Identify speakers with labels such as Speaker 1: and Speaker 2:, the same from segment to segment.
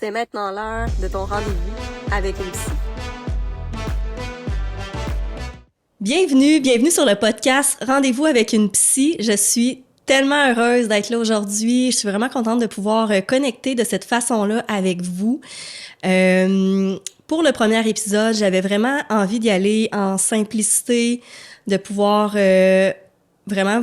Speaker 1: C'est maintenant l'heure de ton rendez-vous avec une psy.
Speaker 2: Bienvenue sur le podcast Rendez-vous avec une psy. Je suis tellement heureuse d'être là aujourd'hui. Je suis vraiment contente de pouvoir connecter de cette façon-là avec vous. Pour le premier épisode, j'avais vraiment envie d'y aller en simplicité, de pouvoir vraiment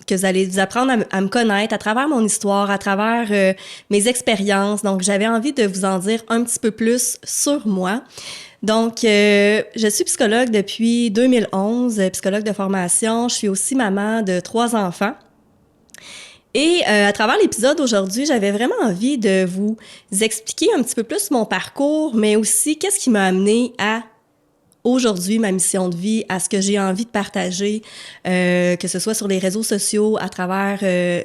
Speaker 2: que vous allez vous apprendre à me connaître à travers mon histoire, à travers mes expériences. Donc, j'avais envie de vous en dire un petit peu plus sur moi. Donc, je suis psychologue depuis 2011, psychologue de formation. Je suis aussi maman de 3 enfants. Et à travers l'épisode d'aujourd'hui, j'avais vraiment envie de vous expliquer un petit peu plus mon parcours, mais aussi qu'est-ce qui m'a amené à aujourd'hui, ma mission de vie, à ce que j'ai envie de partager, que ce soit sur les réseaux sociaux, à travers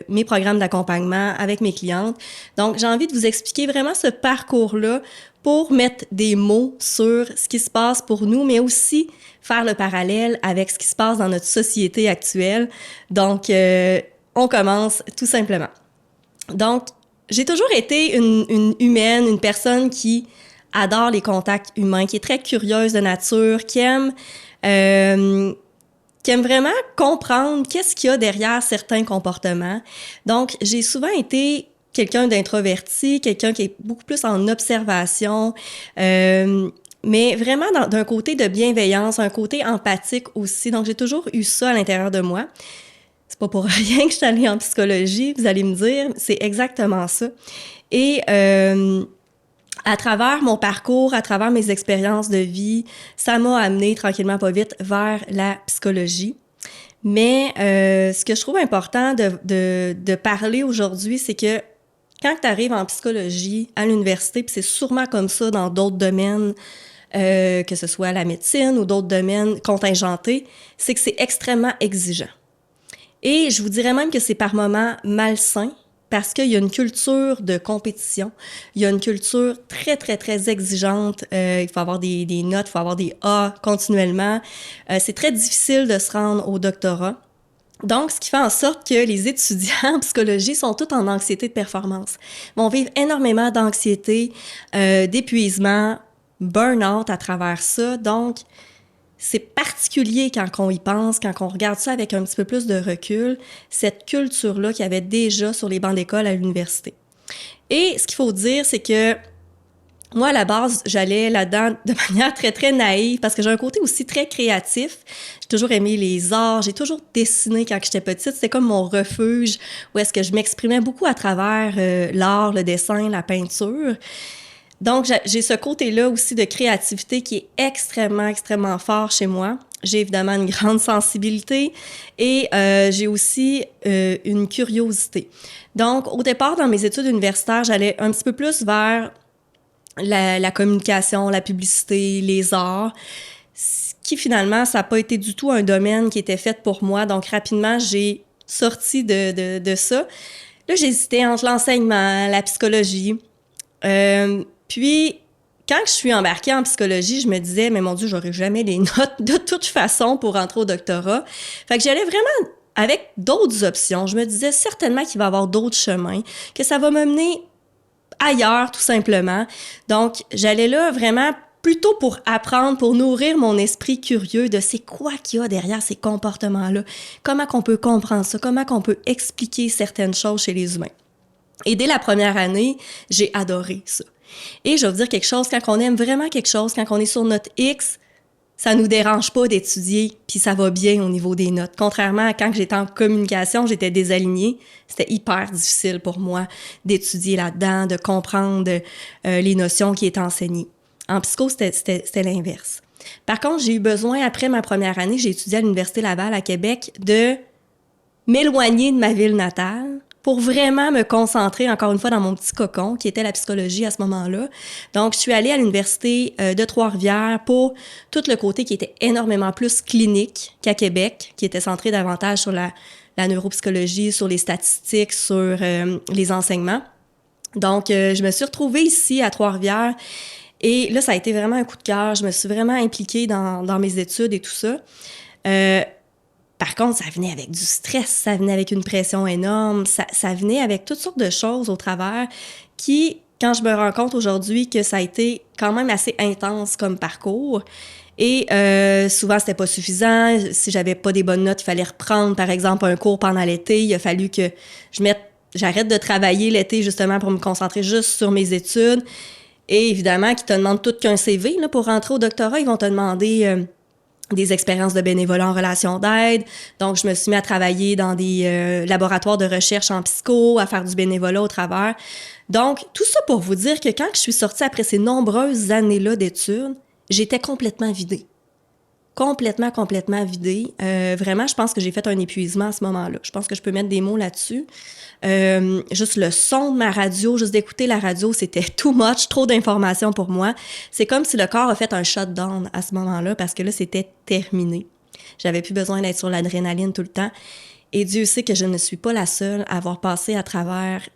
Speaker 2: mes programmes d'accompagnement avec mes clientes. Donc, j'ai envie de vous expliquer vraiment ce parcours-là pour mettre des mots sur ce qui se passe pour nous, mais aussi faire le parallèle avec ce qui se passe dans notre société actuelle. Donc, on commence tout simplement. Donc, j'ai toujours été une humaine, une personne qui adore les contacts humains, qui est très curieuse de nature, qui aime vraiment comprendre qu'est-ce qu'il y a derrière certains comportements. Donc, j'ai souvent été quelqu'un d'introverti, quelqu'un qui est beaucoup plus en observation, mais vraiment d'un côté de bienveillance, un côté empathique aussi. Donc, j'ai toujours eu ça à l'intérieur de moi. C'est pas pour rien que je suis allée en psychologie, vous allez me dire, c'est exactement ça. Et à travers mon parcours, à travers mes expériences de vie, ça m'a amené tranquillement pas vite vers la psychologie. Mais ce que je trouve important de parler aujourd'hui, c'est que quand tu arrives en psychologie à l'université, puis c'est sûrement comme ça dans d'autres domaines, que ce soit la médecine ou d'autres domaines contingentés, c'est que c'est extrêmement exigeant. Et je vous dirais même que c'est par moments malsain, parce qu'il y a une culture de compétition, il y a une culture très, très, très exigeante. Il faut avoir des notes, il faut avoir des A continuellement. C'est très difficile de se rendre au doctorat. Donc, ce qui fait en sorte que les étudiants en psychologie sont tous en anxiété de performance. Ils vont vivre énormément d'anxiété, d'épuisement, burn-out à travers ça. Donc, c'est particulier quand on y pense, quand on regarde ça avec un petit peu plus de recul, cette culture-là qu'il y avait déjà sur les bancs d'école à l'université. Et ce qu'il faut dire, c'est que moi, à la base, j'allais là-dedans de manière très, très naïve parce que j'ai un côté aussi très créatif. J'ai toujours aimé les arts, j'ai toujours dessiné quand j'étais petite. C'était comme mon refuge où est-ce que je m'exprimais beaucoup à travers l'art, le dessin, la peinture. Donc, j'ai ce côté-là aussi de créativité qui est extrêmement, extrêmement fort chez moi. J'ai évidemment une grande sensibilité et j'ai aussi une curiosité. Donc, au départ, dans mes études universitaires, j'allais un petit peu plus vers la communication, la publicité, les arts, ce qui finalement, ça n'a pas été du tout un domaine qui était fait pour moi. Donc, rapidement, j'ai sorti de ça. Là, j'hésitais entre l'enseignement, la psychologie. Puis, quand je suis embarquée en psychologie, je me disais, mais mon Dieu, j'aurai jamais les notes de toute façon pour rentrer au doctorat. Fait que j'allais vraiment avec d'autres options. Je me disais certainement qu'il va y avoir d'autres chemins, que ça va me mener ailleurs, tout simplement. Donc, j'allais là vraiment plutôt pour apprendre, pour nourrir mon esprit curieux de c'est quoi qu'il y a derrière ces comportements-là, comment qu'on peut comprendre ça, comment qu'on peut expliquer certaines choses chez les humains. Et dès la première année, j'ai adoré ça. Et je vais vous dire quelque chose, quand on aime vraiment quelque chose, quand on est sur notre X, ça nous dérange pas d'étudier, puis ça va bien au niveau des notes. Contrairement à quand j'étais en communication, j'étais désalignée, c'était hyper difficile pour moi d'étudier là-dedans, de comprendre les notions qui étaient enseignées. En psycho, c'était l'inverse. Par contre, j'ai eu besoin, après ma première année, j'ai étudié à l'Université Laval à Québec, de m'éloigner de ma ville natale, pour vraiment me concentrer, encore une fois, dans mon petit cocon, qui était la psychologie à ce moment-là. Donc, je suis allée à l'Université de Trois-Rivières pour tout le côté qui était énormément plus clinique qu'à Québec, qui était centré davantage sur la neuropsychologie, sur les statistiques, sur les enseignements. Donc, je me suis retrouvée ici, à Trois-Rivières, et là, ça a été vraiment un coup de cœur. Je me suis vraiment impliquée dans mes études et tout ça. Par contre, ça venait avec du stress, ça venait avec une pression énorme, ça venait avec toutes sortes de choses au travers qui quand je me rends compte aujourd'hui que ça a été quand même assez intense comme parcours, et souvent, c'était pas suffisant. Si j'avais pas des bonnes notes, il fallait reprendre, par exemple, un cours pendant l'été. Il a fallu que j'arrête de travailler l'été, justement, pour me concentrer juste sur mes études. Et évidemment, qu'ils te demandent tout qu'un CV, là, pour rentrer au doctorat. Ils vont te demander des expériences de bénévolat en relation d'aide. Donc, je me suis mis à travailler dans des laboratoires de recherche en psycho, à faire du bénévolat au travers. Donc, tout ça pour vous dire que quand je suis sortie après ces nombreuses années-là d'études, j'étais complètement vidée. Complètement vidée. Vraiment, je pense que j'ai fait un épuisement à ce moment-là. Je pense que je peux mettre des mots là-dessus. Juste le son de ma radio, juste d'écouter la radio, c'était too much, trop d'informations pour moi. C'est comme si le corps a fait un shutdown à ce moment-là parce que là, c'était terminé. J'avais plus besoin d'être sur l'adrénaline tout le temps. Et Dieu sait que je ne suis pas la seule à avoir passé à travers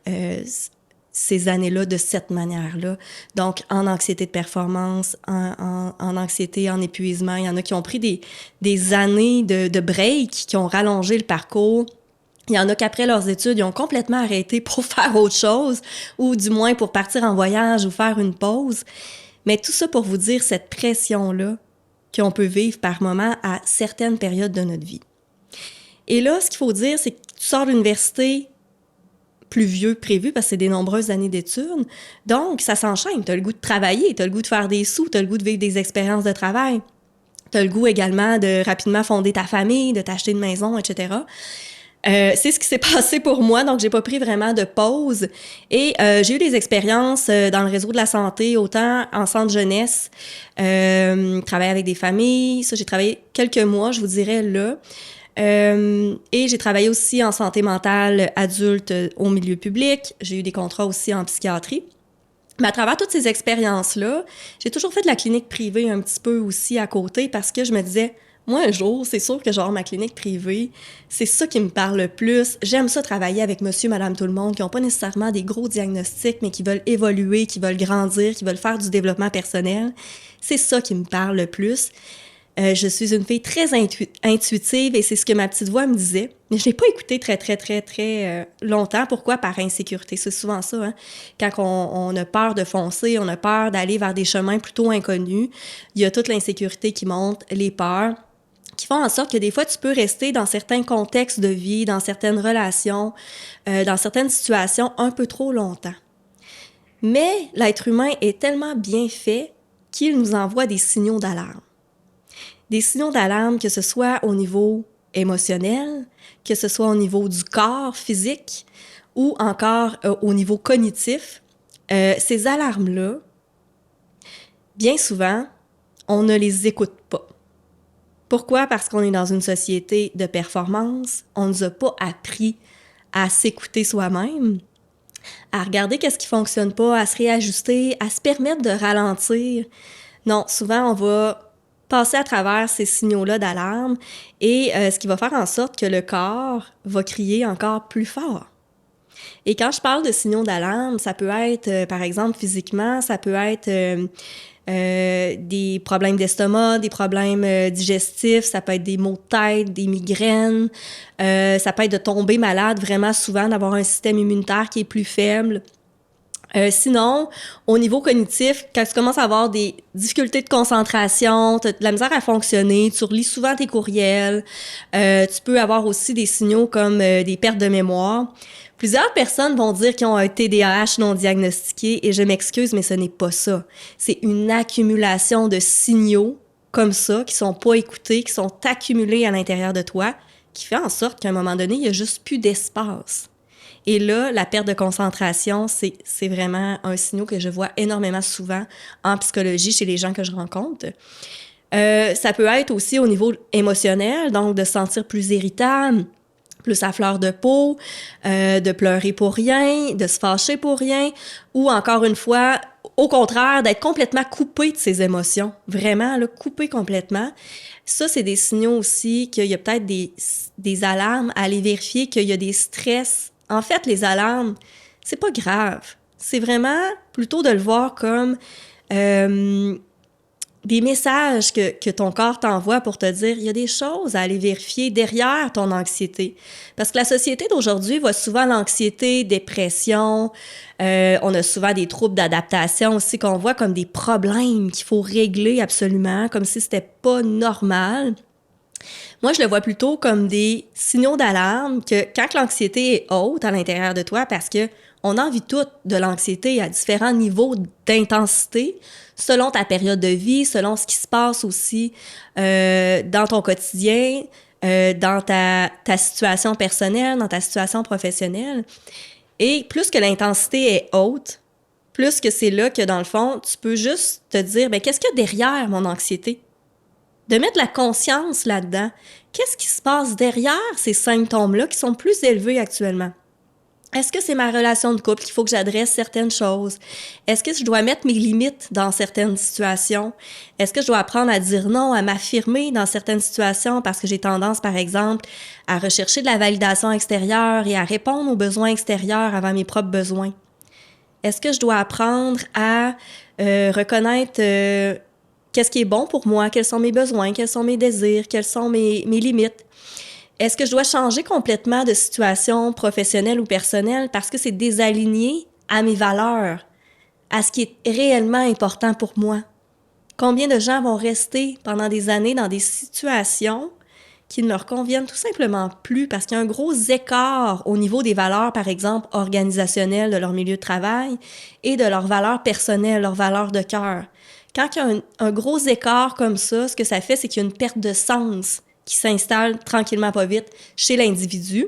Speaker 2: ces années-là de cette manière-là. Donc, en anxiété de performance, en anxiété, en épuisement. Il y en a qui ont pris des années de break, qui ont rallongé le parcours. Il y en a qu'après leurs études, ils ont complètement arrêté pour faire autre chose, ou du moins pour partir en voyage ou faire une pause. Mais tout ça pour vous dire cette pression-là qu'on peut vivre par moment à certaines périodes de notre vie. Et là, ce qu'il faut dire, c'est que tu sors de l'université plus vieux que prévu, parce que c'est des nombreuses années d'études. Donc, ça s'enchaîne. Tu as le goût de travailler, tu as le goût de faire des sous, tu as le goût de vivre des expériences de travail. Tu as le goût également de rapidement fonder ta famille, de t'acheter une maison, etc. C'est ce qui s'est passé pour moi, donc j'ai pas pris vraiment de pause. Et j'ai eu des expériences dans le réseau de la santé, autant en centre jeunesse, travailler avec des familles. Ça, j'ai travaillé quelques mois, je vous dirais, là. Et j'ai travaillé aussi en santé mentale adulte au milieu public. J'ai eu des contrats aussi en psychiatrie. Mais à travers toutes ces expériences-là, j'ai toujours fait de la clinique privée un petit peu aussi à côté parce que je me disais, moi, un jour, c'est sûr que j'aurai ma clinique privée. C'est ça qui me parle le plus. J'aime ça travailler avec monsieur, madame, tout le monde, qui n'ont pas nécessairement des gros diagnostics, mais qui veulent évoluer, qui veulent grandir, qui veulent faire du développement personnel. C'est ça qui me parle le plus. Je suis une fille très intuitive et c'est ce que ma petite voix me disait. Mais je l'ai pas écouté très longtemps. Pourquoi? Par insécurité. C'est souvent ça, hein? Quand on a peur de foncer, on a peur d'aller vers des chemins plutôt inconnus, il y a toute l'insécurité qui monte, les peurs, qui font en sorte que des fois, tu peux rester dans certains contextes de vie, dans certaines relations, dans certaines situations un peu trop longtemps. Mais l'être humain est tellement bien fait qu'il nous envoie des signaux d'alarme. Des signaux d'alarme, que ce soit au niveau émotionnel, que ce soit au niveau du corps physique ou encore au niveau cognitif. Ces alarmes-là, bien souvent, on ne les écoute pas. Pourquoi? Parce qu'on est dans une société de performance. On ne nous a pas appris à s'écouter soi-même, à regarder qu'est-ce qui fonctionne pas, à se réajuster, à se permettre de ralentir. Non, souvent, on va passer à travers ces signaux-là d'alarme et ce qui va faire en sorte que le corps va crier encore plus fort. Et quand je parle de signaux d'alarme, ça peut être, par exemple, physiquement, ça peut être des problèmes d'estomac, des problèmes digestifs, ça peut être des maux de tête, des migraines, ça peut être de tomber malade vraiment souvent, d'avoir un système immunitaire qui est plus faible. Sinon, au niveau cognitif, quand tu commences à avoir des difficultés de concentration, tu as de la misère à fonctionner, tu relis souvent tes courriels, tu peux avoir aussi des signaux comme des pertes de mémoire. Plusieurs personnes vont dire qu'ils ont un TDAH non diagnostiqué et je m'excuse, mais ce n'est pas ça. C'est une accumulation de signaux comme ça qui sont pas écoutés, qui sont accumulés à l'intérieur de toi, qui fait en sorte qu'à un moment donné, il y a juste plus d'espace. Et là, la perte de concentration, c'est vraiment un signal que je vois énormément souvent en psychologie chez les gens que je rencontre. Ça peut être aussi au niveau émotionnel, donc de se sentir plus irritable, plus à fleur de peau, de pleurer pour rien, de se fâcher pour rien, ou encore une fois, au contraire, d'être complètement coupé de ses émotions. Vraiment, là, coupé complètement. Ça, c'est des signaux aussi qu'il y a peut-être des alarmes à aller vérifier, qu'il y a des stress. En fait, les alarmes, c'est pas grave. C'est vraiment plutôt de le voir comme des messages que ton corps t'envoie pour te dire, il y a des choses à aller vérifier derrière ton anxiété. Parce que la société d'aujourd'hui voit souvent l'anxiété, dépression, on a souvent des troubles d'adaptation aussi qu'on voit comme des problèmes qu'il faut régler absolument, comme si c'était pas normal. Moi, je le vois plutôt comme des signaux d'alarme que quand l'anxiété est haute à l'intérieur de toi, parce que on en vit toutes de l'anxiété à différents niveaux d'intensité, selon ta période de vie, selon ce qui se passe aussi dans ton quotidien, dans ta situation personnelle, dans ta situation professionnelle. Et plus que l'intensité est haute, plus que c'est là que, dans le fond, tu peux juste te dire, bien, qu'est-ce qu'il y a derrière mon anxiété? De mettre la conscience là-dedans. Qu'est-ce qui se passe derrière ces symptômes-là qui sont plus élevés actuellement? Est-ce que c'est ma relation de couple qu'il faut que j'adresse certaines choses? Est-ce que je dois mettre mes limites dans certaines situations? Est-ce que je dois apprendre à dire non, à m'affirmer dans certaines situations parce que j'ai tendance, par exemple, à rechercher de la validation extérieure et à répondre aux besoins extérieurs avant mes propres besoins? Est-ce que je dois apprendre à reconnaître qu'est-ce qui est bon pour moi? Quels sont mes besoins? Quels sont mes désirs? Quelles sont mes limites? Est-ce que je dois changer complètement de situation professionnelle ou personnelle parce que c'est désaligné à mes valeurs, à ce qui est réellement important pour moi? Combien de gens vont rester pendant des années dans des situations qui ne leur conviennent tout simplement plus parce qu'il y a un gros écart au niveau des valeurs, par exemple, organisationnelles de leur milieu de travail et de leurs valeurs personnelles, leurs valeurs de cœur. Quand il y a un gros écart comme ça, ce que ça fait, c'est qu'il y a une perte de sens qui s'installe tranquillement pas vite chez l'individu.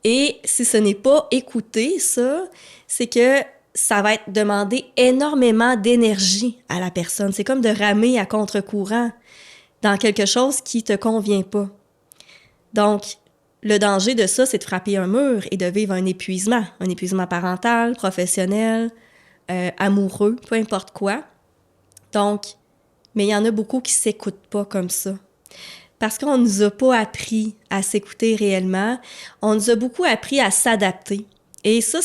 Speaker 2: Et si ce n'est pas écouté, ça, c'est que ça va être demander énormément d'énergie à la personne. C'est comme de ramer à contre-courant dans quelque chose qui te convient pas. Donc, le danger de ça, c'est de frapper un mur et de vivre un épuisement parental, professionnel, amoureux, peu importe quoi. Donc, mais il y en a beaucoup qui s'écoutent pas comme ça. Parce qu'on nous a pas appris à s'écouter réellement. On nous a beaucoup appris à s'adapter. Et ça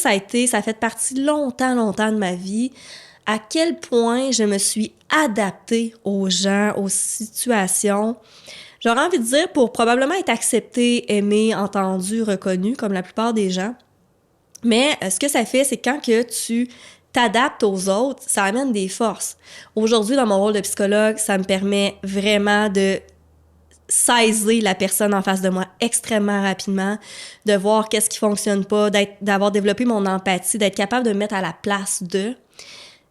Speaker 2: fait partie longtemps de ma vie, à quel point je me suis adaptée aux gens, aux situations. J'aurais envie de dire pour probablement être acceptée, aimée, entendue, reconnue, comme la plupart des gens. Mais ce que ça fait, c'est quand que tu t'adaptes aux autres, ça amène des forces. Aujourd'hui, dans mon rôle de psychologue, ça me permet vraiment de saisir la personne en face de moi extrêmement rapidement, de voir qu'est-ce qui fonctionne pas, d'avoir développé mon empathie, d'être capable de me mettre à la place d'eux.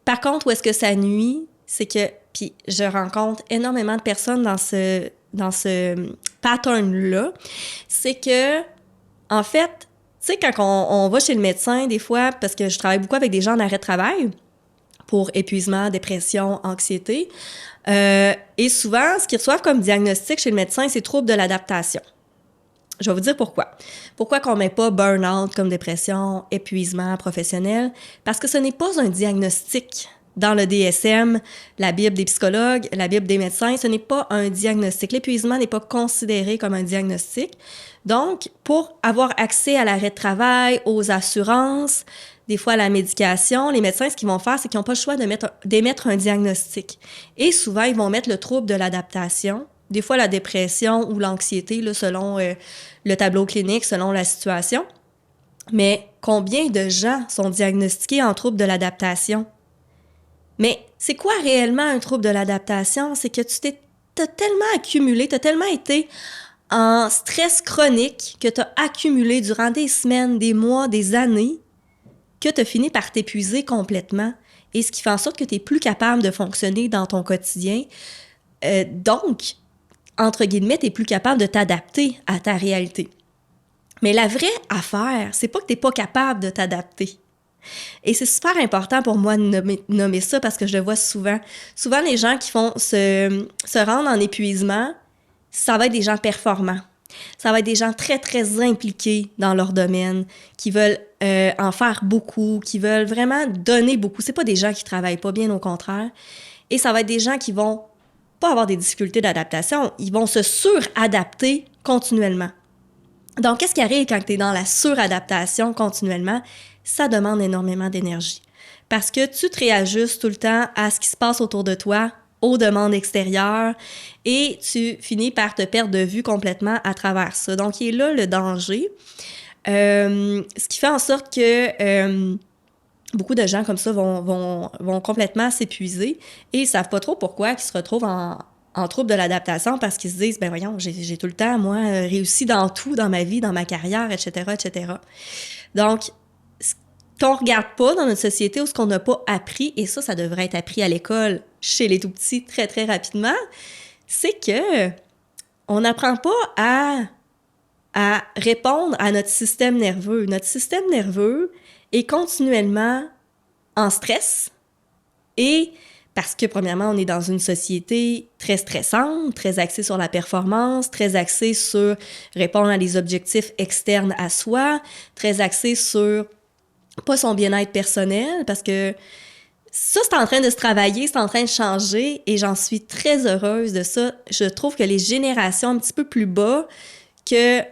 Speaker 2: Par contre, où est-ce que ça nuit, c'est que, puis je rencontre énormément de personnes dans ce pattern-là, c'est que, en fait, tu sais, quand on va chez le médecin, des fois, parce que je travaille beaucoup avec des gens en arrêt de travail, pour épuisement, dépression, anxiété. Et souvent, ce qu'ils reçoivent comme diagnostic chez le médecin, c'est trouble de l'adaptation. Je vais vous dire pourquoi. Pourquoi qu'on ne met pas burn-out comme dépression, épuisement professionnel? Parce que ce n'est pas un diagnostic. Dans le DSM, la Bible des psychologues, la Bible des médecins, ce n'est pas un diagnostic. L'épuisement n'est pas considéré comme un diagnostic. Donc, pour avoir accès à l'arrêt de travail, aux assurances, des fois à la médication, les médecins, ce qu'ils vont faire, c'est qu'ils n'ont pas le choix d'émettre un diagnostic. Et souvent, ils vont mettre le trouble de l'adaptation, des fois la dépression ou l'anxiété, là, selon le tableau clinique, selon la situation. Mais combien de gens sont diagnostiqués en trouble de l'adaptation? Mais c'est quoi réellement un trouble de l'adaptation? C'est que t'as tellement accumulé, t'as tellement été en stress chronique que t'as accumulé durant des semaines, des mois, des années, que t'as fini par t'épuiser complètement. Et ce qui fait en sorte que t'es plus capable de fonctionner dans ton quotidien. Donc, entre guillemets, t'es plus capable de t'adapter à ta réalité. Mais la vraie affaire, c'est pas que t'es pas capable de t'adapter. Et c'est super important pour moi de nommer ça parce que je le vois souvent. Souvent, les gens qui vont se rendre en épuisement, ça va être des gens performants. Ça va être des gens très, très impliqués dans leur domaine, qui veulent en faire beaucoup, qui veulent vraiment donner beaucoup. C'est pas des gens qui travaillent pas, bien au contraire. Et ça va être des gens qui vont pas avoir des difficultés d'adaptation, ils vont se suradapter continuellement. Donc, qu'est-ce qui arrive quand tu es dans la suradaptation continuellement? Ça demande énormément d'énergie. Parce que tu te réajustes tout le temps à ce qui se passe autour de toi aux demandes extérieures et tu finis par te perdre de vue complètement à travers ça. Donc, il est là le danger. Ce qui fait en sorte que beaucoup de gens comme ça vont complètement s'épuiser et ils savent pas trop pourquoi ils se retrouvent en trouble de l'adaptation parce qu'ils se disent, ben voyons, j'ai tout le temps, moi, réussi dans tout, dans ma vie, dans ma carrière, etc., etc. Donc, ce qu'on regarde pas dans notre société ou ce qu'on n'a pas appris, et ça devrait être appris à l'école chez les tout-petits très, très rapidement, c'est que on n'apprend pas à répondre à notre système nerveux. Notre système nerveux est continuellement en stress et parce que, premièrement, on est dans une société très stressante, très axée sur la performance, très axée sur répondre à des objectifs externes à soi, très axée sur pas son bien-être personnel, parce que ça, c'est en train de se travailler, c'est en train de changer et j'en suis très heureuse de ça. Je trouve que les générations un petit peu plus bas que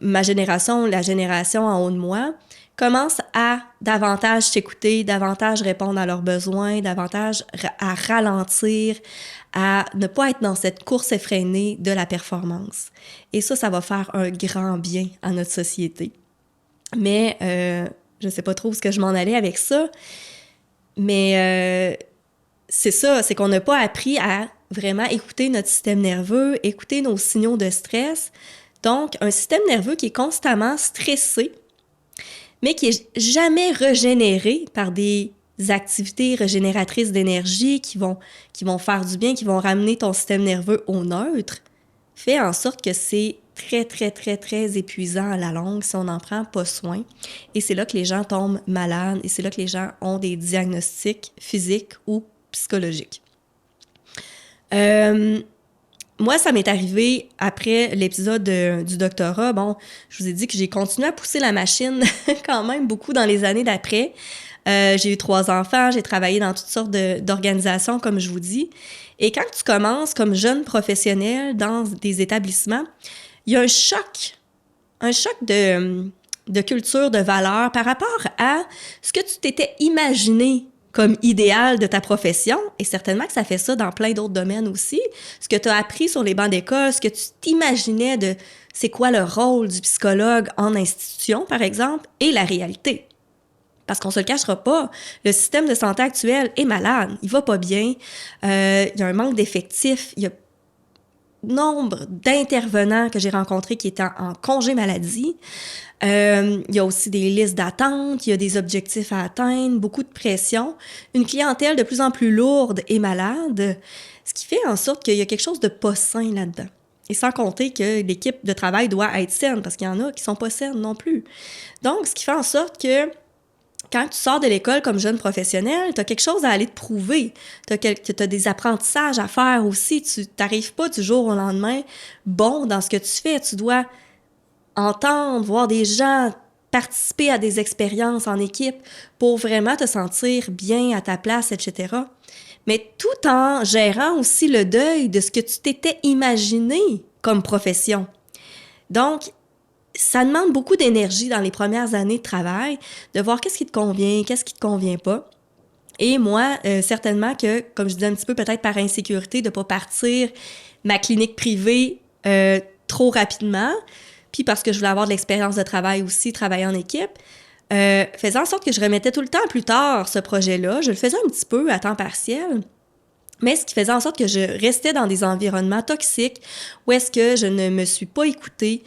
Speaker 2: ma génération, la génération en haut de moi, commencent à davantage s'écouter, davantage répondre à leurs besoins, davantage à ralentir, à ne pas être dans cette course effrénée de la performance. Et ça va faire un grand bien à notre société. Mais je sais pas trop où est-ce que je m'en allais avec ça, mais c'est ça, c'est qu'on n'a pas appris à vraiment écouter notre système nerveux, écouter nos signaux de stress. Donc, un système nerveux qui est constamment stressé, mais qui est jamais régénéré par des activités régénératrices d'énergie qui vont faire du bien, qui vont ramener ton système nerveux au neutre, fait en sorte que c'est très, très, très, très épuisant à la longue si on n'en prend pas soin. Et c'est là que les gens tombent malades et c'est là que les gens ont des diagnostics physiques ou psychologiques. Moi, ça m'est arrivé après l'épisode du doctorat. Bon, je vous ai dit que j'ai continué à pousser la machine quand même beaucoup dans les années d'après. J'ai eu 3 enfants, j'ai travaillé dans toutes sortes d'organisations, comme je vous dis. Et quand tu commences comme jeune professionnel dans des établissements, il y a un choc de culture, de valeur par rapport à ce que tu t'étais imaginé comme idéal de ta profession, et certainement que ça fait ça dans plein d'autres domaines aussi, ce que tu as appris sur les bancs d'école, ce que tu t'imaginais de c'est quoi le rôle du psychologue en institution, par exemple, et la réalité. Parce qu'on se le cachera pas, le système de santé actuel est malade, il va pas bien, il y a un manque d'effectifs, il y a nombre d'intervenants que j'ai rencontrés qui étaient en congé maladie. Il y a aussi des listes d'attente, il y a des objectifs à atteindre, beaucoup de pression, une clientèle de plus en plus lourde et malade, ce qui fait en sorte qu'il y a quelque chose de pas sain là-dedans. Et sans compter que l'équipe de travail doit être saine, parce qu'il y en a qui sont pas saines non plus. Donc, ce qui fait en sorte que quand tu sors de l'école comme jeune professionnel, tu as quelque chose à aller te prouver. Tu as des apprentissages à faire aussi. Tu n'arrives pas du jour au lendemain bon dans ce que tu fais. Tu dois entendre, voir des gens, participer à des expériences en équipe pour vraiment te sentir bien à ta place, etc. Mais tout en gérant aussi le deuil de ce que tu t'étais imaginé comme profession. Donc, ça demande beaucoup d'énergie dans les premières années de travail, de voir qu'est-ce qui te convient, qu'est-ce qui te convient pas. Et moi, certainement que, comme je disais un petit peu peut-être par insécurité, de pas partir ma clinique privée trop rapidement, puis parce que je voulais avoir de l'expérience de travail aussi, travailler en équipe, faisait en sorte que je remettais tout le temps plus tard ce projet-là. Je le faisais un petit peu à temps partiel, mais ce qui faisait en sorte que je restais dans des environnements toxiques où est-ce que je ne me suis pas écoutée,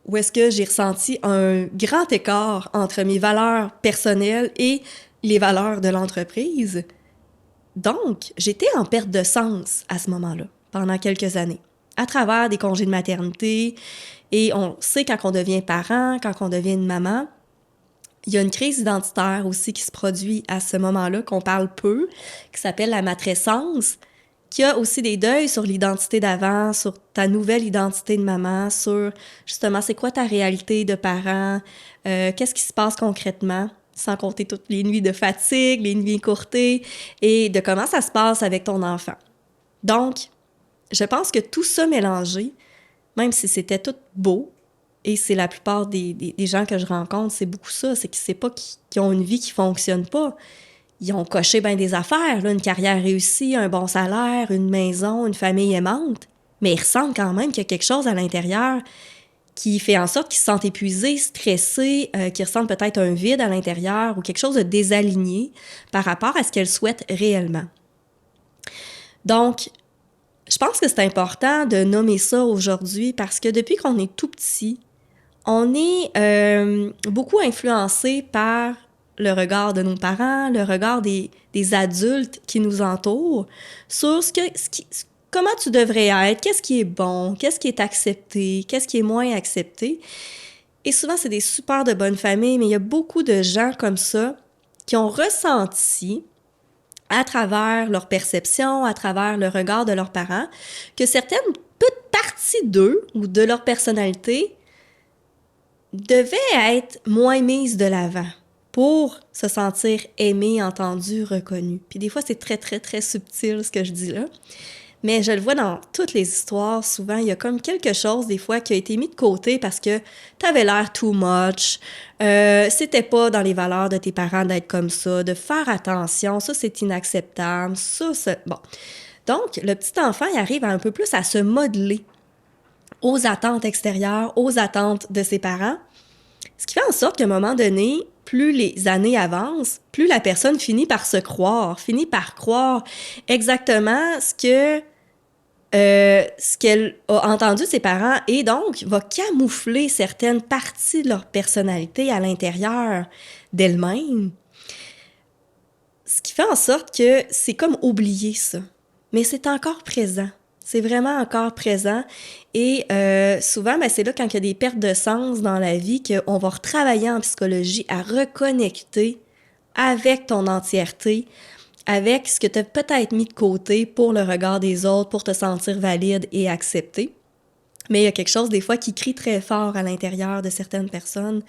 Speaker 2: où est-ce que j'ai ressenti un grand écart entre mes valeurs personnelles et les valeurs de l'entreprise. Donc, j'étais en perte de sens à ce moment-là, pendant quelques années, à travers des congés de maternité. Et on sait quand on devient parent, quand on devient une maman, il y a une crise identitaire aussi qui se produit à ce moment-là, qu'on parle peu, qui s'appelle la matrescence, qui a aussi des deuils sur l'identité d'avant, sur ta nouvelle identité de maman, sur justement c'est quoi ta réalité de parent, qu'est-ce qui se passe concrètement, sans compter toutes les nuits de fatigue, les nuits écourtées, et de comment ça se passe avec ton enfant. Donc, je pense que tout ça mélangé, même si c'était tout beau, et c'est la plupart des gens que je rencontre, c'est beaucoup ça, c'est que c'est pas qu'ils ont une vie qui fonctionne pas, ils ont coché bien des affaires, là, une carrière réussie, un bon salaire, une maison, une famille aimante, mais ils ressentent quand même qu'il y a quelque chose à l'intérieur qui fait en sorte qu'ils se sentent épuisés, stressés, qu'ils ressentent peut-être un vide à l'intérieur ou quelque chose de désaligné par rapport à ce qu'elles souhaitent réellement. Donc, je pense que c'est important de nommer ça aujourd'hui parce que depuis qu'on est tout petit, on est beaucoup influencé par le regard de nos parents, le regard des adultes qui nous entourent sur comment tu devrais être, qu'est-ce qui est bon, qu'est-ce qui est accepté, qu'est-ce qui est moins accepté. Et souvent, c'est des super de bonnes familles, mais il y a beaucoup de gens comme ça qui ont ressenti à travers leur perception, à travers le regard de leurs parents, que certaines petites parties d'eux ou de leur personnalité devaient être moins mises de l'avant pour se sentir aimé, entendu, reconnu. Puis des fois, c'est très, très, très subtil ce que je dis là. Mais je le vois dans toutes les histoires, souvent, il y a comme quelque chose, des fois, qui a été mis de côté parce que t'avais l'air too much, c'était pas dans les valeurs de tes parents d'être comme ça, de faire attention, ça, c'est inacceptable, ça, c'est... Bon. Donc, le petit enfant, il arrive un peu plus à se modeler aux attentes extérieures, aux attentes de ses parents, ce qui fait en sorte qu'à un moment donné, plus les années avancent, plus la personne finit par croire exactement ce qu'elle a entendu de ses parents et donc va camoufler certaines parties de leur personnalité à l'intérieur d'elle-même. Ce qui fait en sorte que c'est comme oublier ça. Mais c'est encore présent. C'est vraiment encore présent. Et souvent, c'est là quand il y a des pertes de sens dans la vie qu'on va retravailler en psychologie à reconnecter avec ton entièreté, avec ce que tu as peut-être mis de côté pour le regard des autres, pour te sentir valide et accepté. Mais il y a quelque chose, des fois, qui crie très fort à l'intérieur de certaines personnes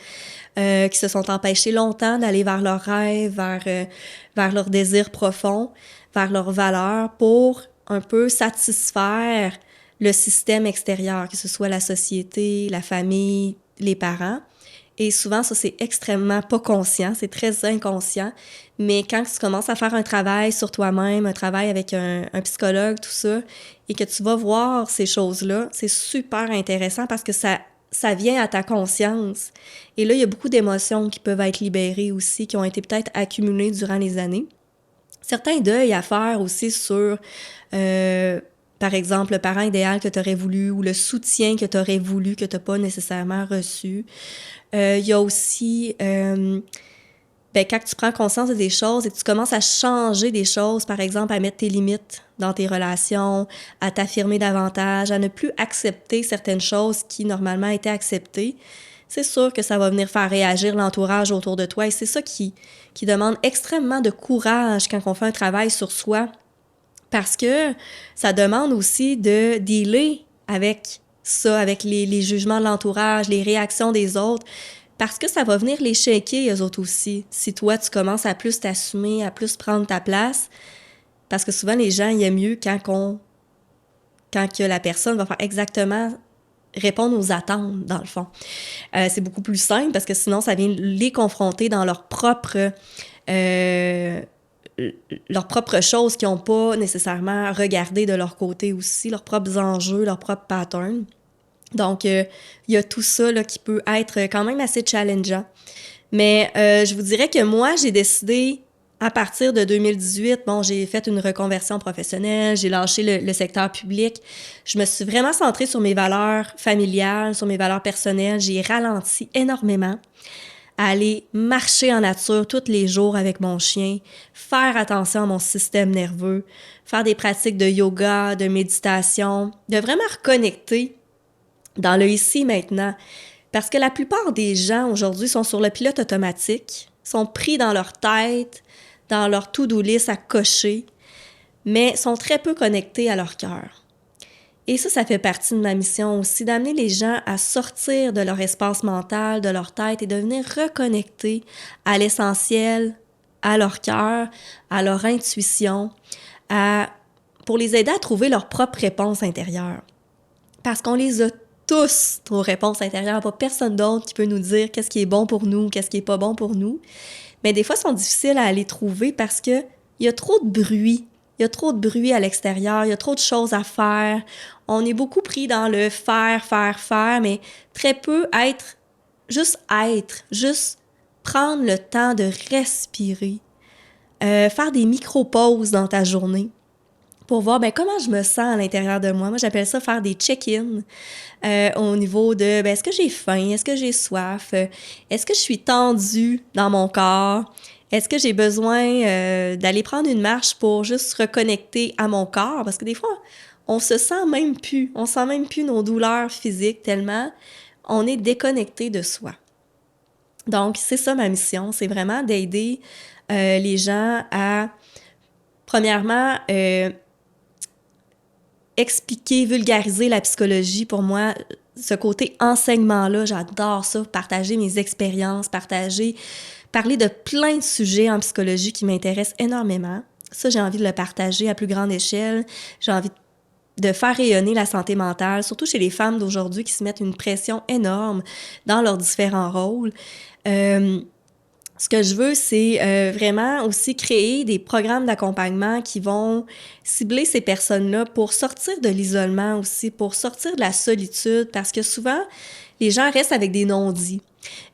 Speaker 2: qui se sont empêchées longtemps d'aller vers leurs rêves, vers leurs désirs profonds, vers leurs valeurs pour un peu satisfaire le système extérieur, que ce soit la société, la famille, les parents. Et souvent, ça, c'est extrêmement pas conscient, c'est très inconscient. Mais quand tu commences à faire un travail sur toi-même, un travail avec un psychologue, tout ça, et que tu vas voir ces choses-là, c'est super intéressant parce que ça vient à ta conscience. Et là, il y a beaucoup d'émotions qui peuvent être libérées aussi, qui ont été peut-être accumulées durant les années. Certains deuils à faire aussi sur, par exemple, le parent idéal que tu aurais voulu ou le soutien que tu aurais voulu que tu n'as pas nécessairement reçu. Il y a aussi, quand tu prends conscience de des choses et que tu commences à changer des choses, par exemple, à mettre tes limites dans tes relations, à t'affirmer davantage, à ne plus accepter certaines choses qui, normalement, étaient acceptées, c'est sûr que ça va venir faire réagir l'entourage autour de toi. Et c'est ça qui demande extrêmement de courage quand on fait un travail sur soi, parce que ça demande aussi de dealer avec ça, avec les jugements de l'entourage, les réactions des autres, parce que ça va venir les shaker, eux autres aussi. Si toi, tu commences à plus t'assumer, à plus prendre ta place, parce que souvent, les gens, ils aiment mieux quand que la personne va faire exactement répondre aux attentes, dans le fond. C'est beaucoup plus simple, parce que sinon, ça vient les confronter dans leurs propres choses qu'ils n'ont pas nécessairement regardé de leur côté aussi, leurs propres enjeux, leurs propres patterns. Donc, il y a tout ça là, qui peut être quand même assez challengeant. Mais je vous dirais que moi, j'ai décidé, à partir de 2018, j'ai fait une reconversion professionnelle, j'ai lâché le secteur public. Je me suis vraiment centrée sur mes valeurs familiales, sur mes valeurs personnelles. J'ai ralenti énormément à aller marcher en nature tous les jours avec mon chien, faire attention à mon système nerveux, faire des pratiques de yoga, de méditation, de vraiment reconnecter dans le ici maintenant. Parce que la plupart des gens aujourd'hui sont sur le pilote automatique, sont pris dans leur tête, dans leur to-do list à cocher, mais sont très peu connectés à leur cœur. Et ça fait partie de ma mission aussi, d'amener les gens à sortir de leur espace mental, de leur tête et de venir reconnecter à l'essentiel, à leur cœur, à leur intuition, pour les aider à trouver leur propre réponse intérieure. Parce qu'on les a tous, nos réponses intérieures, pas personne d'autre qui peut nous dire qu'est-ce qui est bon pour nous, qu'est-ce qui est pas bon pour nous. mais des fois sont difficiles à aller trouver parce que il y a trop de bruit. Il y a trop de bruit à l'extérieur, il y a trop de choses à faire. On est beaucoup pris dans le faire, mais très peu juste prendre le temps de respirer, faire des micro-pauses dans ta journée pour voir comment je me sens à l'intérieur de moi. Moi, j'appelle ça faire des check-in au niveau de est-ce que j'ai faim, est-ce que j'ai soif, est-ce que je suis tendue dans mon corps, est-ce que j'ai besoin d'aller prendre une marche pour juste reconnecter à mon corps, parce que des fois, on sent même plus nos douleurs physiques tellement on est déconnecté de soi. Donc, c'est ça ma mission, c'est vraiment d'aider les gens à, premièrement, expliquer, vulgariser la psychologie. Pour moi, ce côté enseignement-là, j'adore ça, partager mes expériences, parler de plein de sujets en psychologie qui m'intéressent énormément. Ça, j'ai envie de le partager à plus grande échelle. J'ai envie de faire rayonner la santé mentale, surtout chez les femmes d'aujourd'hui qui se mettent une pression énorme dans leurs différents rôles. Ce que je veux, c'est vraiment aussi créer des programmes d'accompagnement qui vont cibler ces personnes-là pour sortir de l'isolement aussi, pour sortir de la solitude, parce que souvent, les gens restent avec des non-dits,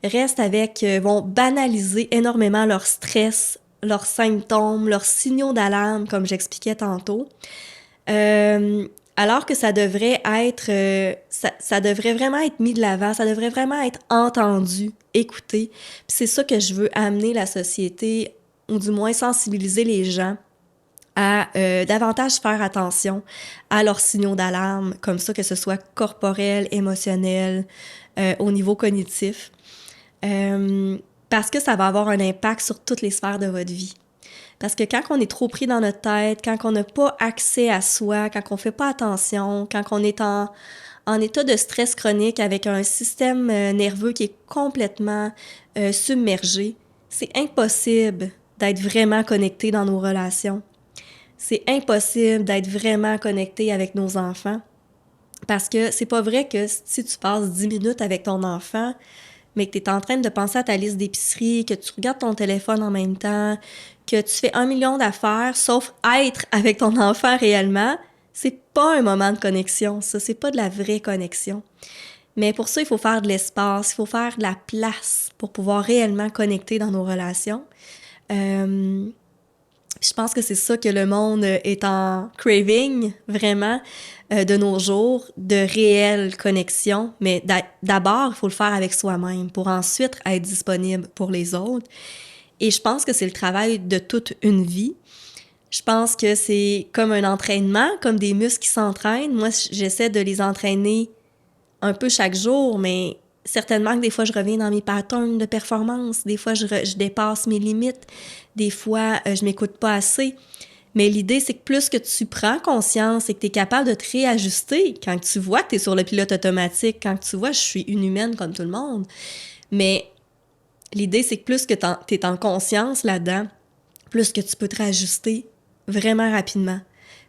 Speaker 2: vont banaliser énormément leur stress, leurs symptômes, leurs signaux d'alarme, comme j'expliquais tantôt. Alors que ça devrait être, ça devrait vraiment être mis de l'avant, ça devrait vraiment être entendu, écouté. Puis c'est ça que je veux amener la société, ou du moins sensibiliser les gens à davantage faire attention à leurs signaux d'alarme, comme ça, que ce soit corporel, émotionnel, au niveau cognitif, parce que ça va avoir un impact sur toutes les sphères de votre vie. Parce que quand on est trop pris dans notre tête, quand on n'a pas accès à soi, quand on fait pas attention, quand on est en état de stress chronique avec un système nerveux qui est complètement submergé, c'est impossible d'être vraiment connecté dans nos relations. C'est impossible d'être vraiment connecté avec nos enfants. Parce que c'est pas vrai que si tu passes 10 minutes avec ton enfant, mais que tu es en train de penser à ta liste d'épicerie, que tu regardes ton téléphone en même temps, que tu fais 1 million d'affaires, sauf être avec ton enfant réellement, c'est pas un moment de connexion, ça, c'est pas de la vraie connexion. Mais pour ça, il faut faire de l'espace, il faut faire de la place pour pouvoir réellement connecter dans nos relations. Je pense que c'est ça que le monde est en craving, vraiment, de nos jours, de réelle connexion. Mais d'abord, il faut le faire avec soi-même pour ensuite être disponible pour les autres. Et je pense que c'est le travail de toute une vie. Je pense que c'est comme un entraînement, comme des muscles qui s'entraînent. Moi, j'essaie de les entraîner un peu chaque jour, mais certainement que des fois, je reviens dans mes patterns de performance. Des fois, je dépasse mes limites. Des fois, je m'écoute pas assez. Mais l'idée, c'est que plus que tu prends conscience et que tu es capable de te réajuster, quand tu vois que tu es sur le pilote automatique, quand tu vois, je suis une humaine comme tout le monde. Mais l'idée, c'est que plus que tu es en conscience là-dedans, plus que tu peux te réajuster vraiment rapidement.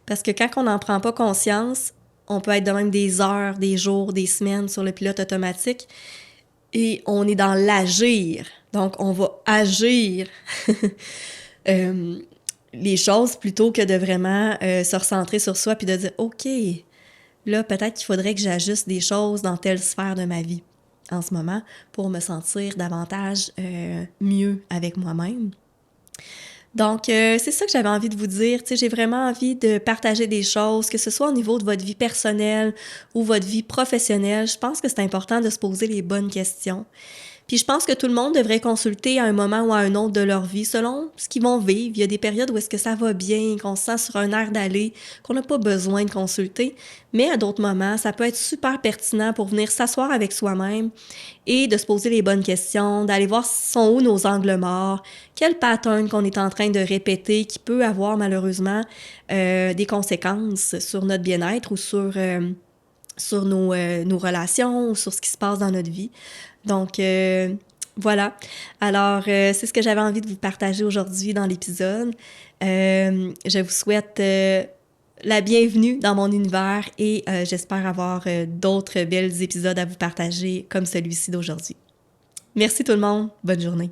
Speaker 2: Parce que quand on n'en prend pas conscience, on peut être de même des heures, des jours, des semaines sur le pilote automatique et on est dans l'agir. Donc, on va agir les choses plutôt que de vraiment se recentrer sur soi puis de dire « OK, là, peut-être qu'il faudrait que j'ajuste des choses dans telle sphère de ma vie en ce moment pour me sentir davantage mieux avec moi-même. » Donc, c'est ça que j'avais envie de vous dire. Tu sais, j'ai vraiment envie de partager des choses, que ce soit au niveau de votre vie personnelle ou votre vie professionnelle. Je pense que c'est important de se poser les bonnes questions. Puis je pense que tout le monde devrait consulter à un moment ou à un autre de leur vie, selon ce qu'ils vont vivre. Il y a des périodes où est-ce que ça va bien, qu'on se sent sur un air d'aller, qu'on n'a pas besoin de consulter. Mais à d'autres moments, ça peut être super pertinent pour venir s'asseoir avec soi-même et de se poser les bonnes questions, d'aller voir sont où nos angles morts, quel pattern qu'on est en train de répéter qui peut avoir malheureusement des conséquences sur notre bien-être ou sur nos relations ou sur ce qui se passe dans notre vie. Donc, voilà. Alors, c'est ce que j'avais envie de vous partager aujourd'hui dans l'épisode. Je vous souhaite la bienvenue dans mon univers et j'espère avoir d'autres belles épisodes à vous partager comme celui-ci d'aujourd'hui. Merci tout le monde. Bonne journée.